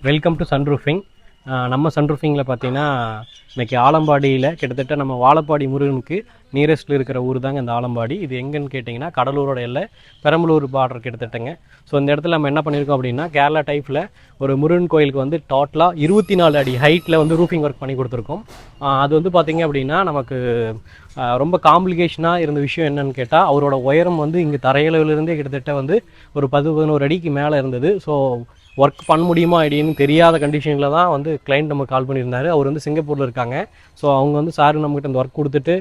Welcome to சன்ரூஃபிங். நம்ம சன்ரூஃபிங்கில் பார்த்தீங்கன்னா இன்றைக்கி ஆலம்பாடியில் கிட்டத்தட்ட நம்ம வாழப்பாடி முருகனுக்கு நியரஸ்ட்டில் இருக்கிற ஊர் தாங்க இந்த ஆலம்பாடி. இது எங்கன்னு கேட்டிங்கன்னா கடலூரோட எல்லை பெரம்பலூர் பார்டர் கிட்டத்தட்டங்க. ஸோ இந்த இடத்துல நம்ம என்ன பண்ணியிருக்கோம் அப்படின்னா கேரளா டைப்பில் ஒரு முருகன் கோயிலுக்கு வந்து டோட்டலாக 24 அடி ஹைட்டில் வந்து ரூஃபிங் ஒர்க் பண்ணி கொடுத்துருக்கோம். அது வந்து பார்த்திங்க அப்படின்னா நமக்கு ரொம்ப காம்ப்ளிகேஷனாக இருந்த விஷயம் என்னன்னு கேட்டால் அவரோட உயரம் வந்து இங்கே தரையளவிலிருந்தே கிட்டத்தட்ட வந்து ஒரு 10-11 அடிக்கு மேலே இருந்தது. ஸோ ஒர்க் பண்ண முடியுமா அப்படின்னு தெரியாத கண்டிஷனில் தான் வந்து கிளைண்ட் நமக்கு கால் பண்ணியிருந்தார். அவர் வந்து சிங்கப்பூரில் இருக்காங்க. ஸோ அவங்க வந்து சார் நம்மகிட்ட இந்த ஒர்க் கொடுத்துட்டு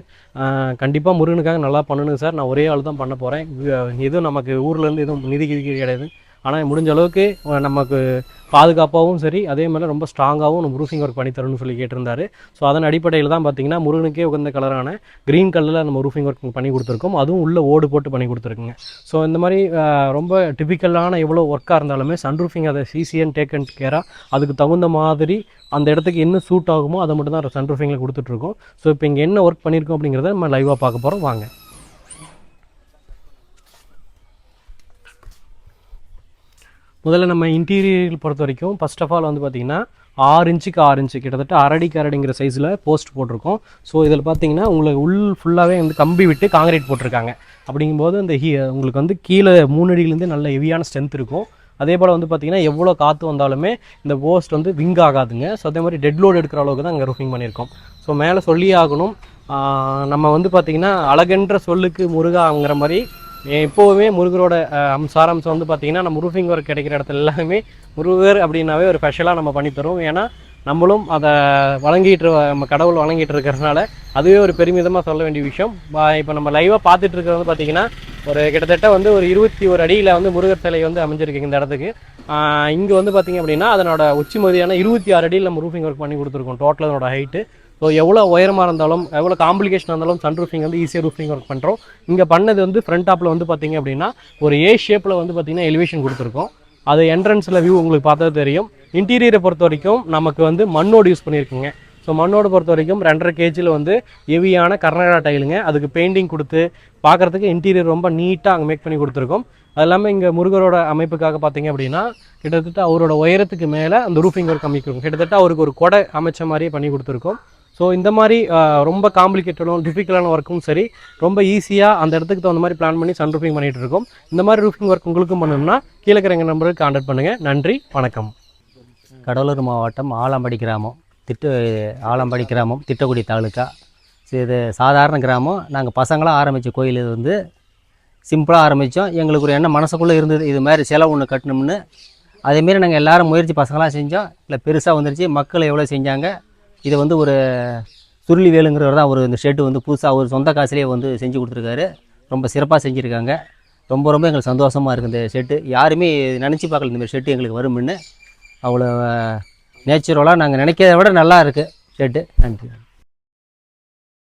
கண்டிப்பாக முருகனுக்காக நல்லா பண்ணணுங்க சார், நான் ஒரே ஆள் தான் பண்ண போகிறேன், எதுவும் நமக்கு ஊர்லேருந்து எதுவும் நிதி கிடையாது, ஆனால் முடிஞ்ச அளவுக்கு நமக்கு பாதுகாப்பாகவும் சரி அதே மாதிரி ரொம்ப ஸ்ட்ராங்காகவும் நம்ம ரூஃபிங் ஒர்க் பண்ணி தரணும்னு சொல்லி கேட்டிருந்தாரு. ஸோ அதன் அடிப்படையில் தான் பார்த்திங்கன்னா முருகனுக்கே உகந்த கலரான க்ரீன் கலரில் நம்ம ரூஃபிங் ஒர்க் பண்ணி கொடுத்துருக்கோம். அதுவும் உள்ள ஓடு போட்டு பண்ணி கொடுத்துருக்குங்க. ஸோ இந்த மாதிரி ரொம்ப டிபிக்கலான எவ்வளோ ஒர்க்காக இருந்தாலுமே சன்ரூஃபிங் அதை சிசிஎன் டேக் அண்ட் கேராக அதுக்கு தகுந்த மாதிரி அந்த இடத்துக்கு என்ன சூட் ஆகுமோ அதை மட்டும் தான் சன்ரூஃபிங்கில் கொடுத்துட்ருக்கோம். ஸோ இப்போ இங்கே என்ன ஒர்க் பண்ணியிருக்கோம் அப்படிங்கிறத நம்ம லைவாக பார்க்க போகிறோம். வாங்க. முதல்ல நம்ம இன்டீரியர் பொறுத்த வரைக்கும் ஃபர்ஸ்ட் ஆஃப் ஆல் வந்து பார்த்திங்கன்னா 6 இன்ச்சுக்கு 6 இன்ச்சு கிட்டத்தட்ட அரடிக்கு அரடிங்கிற சைஸில் போஸ்ட் போட்டிருக்கோம். ஸோ இதில் பார்த்தீங்கன்னா உங்களுக்கு உள் ஃபுல்லாகவே வந்து கம்பி விட்டு காங்கிரீட் போட்டிருக்காங்க. அப்படிங்கும்போது இந்த உங்களுக்கு வந்து கீழே 3 அடியிலேருந்து நல்ல ஹெவியான ஸ்ட்ரென்த் இருக்கும். அதே போல் வந்து பார்த்திங்கன்னா எவ்வளோ காற்று வந்தாலுமே இந்த போஸ்ட் வந்து விங் ஆகாதுங்க. ஸோ அதே மாதிரி டெட் லோடு எடுக்கிற அளவுக்கு தான் அங்கே ரூஃபிங் பண்ணியிருக்கோம். ஸோ மேலே சொல்லியே ஆகணும், நம்ம வந்து பார்த்திங்கன்னா அழகென்ற சொல்லுக்கு முருகாங்கிற மாதிரி எப்போவுமே முருகரோட சாராம்சம் வந்து பார்த்திங்கன்னா நம்ம ரூஃபிங் ஒர்க் கிடைக்கிற இடத்துல எல்லாமே முருகர் அப்படின்னாவே ஒரு ஸ்பெஷலாக நம்ம பண்ணித்தரோம். ஏன்னா நம்மளும் அதை நம்ம கடவுள் வழங்கிட்டு இருக்கிறதுனால அதுவே ஒரு பெருமிதமாக சொல்ல வேண்டிய விஷயம். இப்போ நம்ம லைவாக பார்த்துட்டு இருக்கிறது வந்து பார்த்திங்கன்னா ஒரு கிட்டத்தட்ட வந்து ஒரு 21 அடியில் வந்து முருகர் சிலை வந்து அமைஞ்சிருக்கு இந்த இடத்துக்கு. இங்கே வந்து பார்த்திங்க அப்படின்னா அதனோட உச்சி மதியான 26 அடியில் நம்ம ரூஃபிங் ஒர்க் பண்ணி கொடுத்துருக்கோம் டோட்டல் அதனோட ஹைட்டு. ஸோ எவ்வளோ உயரமாக இருந்தாலும் எவ்வளோ காம்ப்ளிகேஷன் இருந்தாலும் சன் ரூஃபிங் வந்து ஈஸியாக ரூஃபிங் ஒர்க் பண்ணுறோம். இங்கே பண்ணது வந்து ஃப்ரண்ட் டாப்பில் வந்து பார்த்திங்க அப்படின்னா ஒரு ஏ ஷேப்பில் வந்து பார்த்திங்கன்னா எலிவேஷன் கொடுத்துருக்கோம். அது என்ட்ரன்ஸில் வியூ உங்களுக்கு பார்த்தது தெரியும். இன்டீரியரை பொறுத்த வரைக்கும் நமக்கு வந்து மண்ணோடு யூஸ் பண்ணியிருக்குங்க. ஸோ மண்ணோடு பொறுத்த வரைக்கும் 2.5 kg வந்து ஹெவியான கர்நாடகா டைலுங்க. அதுக்கு பெயிண்டிங் கொடுத்து பார்க்குறதுக்கு இன்டீரியர் ரொம்ப நீட்டாக அங்கே மேக் பண்ணி கொடுத்துருக்கோம். அது இல்லாமல் இங்கே முருகரோட அமைப்புக்காக பார்த்தீங்க அப்படின்னா கிட்டத்தட்ட அவரோட உயரத்துக்கு மேலே அந்த ரூஃபிங் ஒர்க் அமைக்கிறோம். கிட்டத்தட்ட அவருக்கு ஒரு கொடை அமைச்ச மாதிரியே பண்ணி கொடுத்துருக்கோம். ஸோ இந்த மாதிரி ரொம்ப காம்ப்ளிகேட்டடும் டிஃபிகல்ட்டான ஒர்க்கும் சரி ரொம்ப ஈஸியாக அந்த இடத்துக்கு தகுந்த மாதிரி பிளான் பண்ணி சன் ரூஃபிங் பண்ணிகிட்டு இருக்கோம். இந்த மாதிரி ரூஃபிங் ஒர்க் உங்களுக்கும் பண்ணணும்னா கீழே இருக்கிற எங்கள் நம்பருக்கு கான்டாக்ட் பண்ணுங்கள். நன்றி, வணக்கம். கடலூர் மாவட்டம் ஆலம்பாடி கிராமம், ஆலம்பாடி கிராமம், திட்டக்குடி தாலுக்கா. இது சாதாரண கிராமம். நாங்கள் பசங்களாக ஆரம்பித்த கோயில் இது வந்து சிம்பிளாக ஆரம்பித்தோம். எங்களுக்கு ஒரு எண்ணம் மனசுக்குள்ளே இருந்தது, இது மாதிரி சிலை ஒன்று கட்டணும்னு. அதேமாரி நாங்கள் எல்லோரும் முயற்சி பசங்களாக செஞ்சோம். இல்லை பெருசாக வந்துருச்சு. மக்கள் எவ்வளோ செஞ்சாங்க. இதை வந்து ஒரு சுருளி வேலுங்கிறவர் தான் இந்த ஷெட்டு வந்து புதுசாக ஒரு சொந்த காசுலேயே வந்து செஞ்சு கொடுத்துருக்காரு. ரொம்ப சிறப்பாக செஞ்சுருக்காங்க. ரொம்ப எங்களுக்கு சந்தோஷமாக இருக்குது. இந்த ஷெட்டு யாருமே நினச்சி பார்க்கல இந்தமாதிரி ஷெட்டு எங்களுக்கு வரும்னு. அவ்வளோ நேச்சுரலாக நாங்கள் நினைக்கிறத விட நல்லா இருக்குது ஷெட்டு. நன்றி.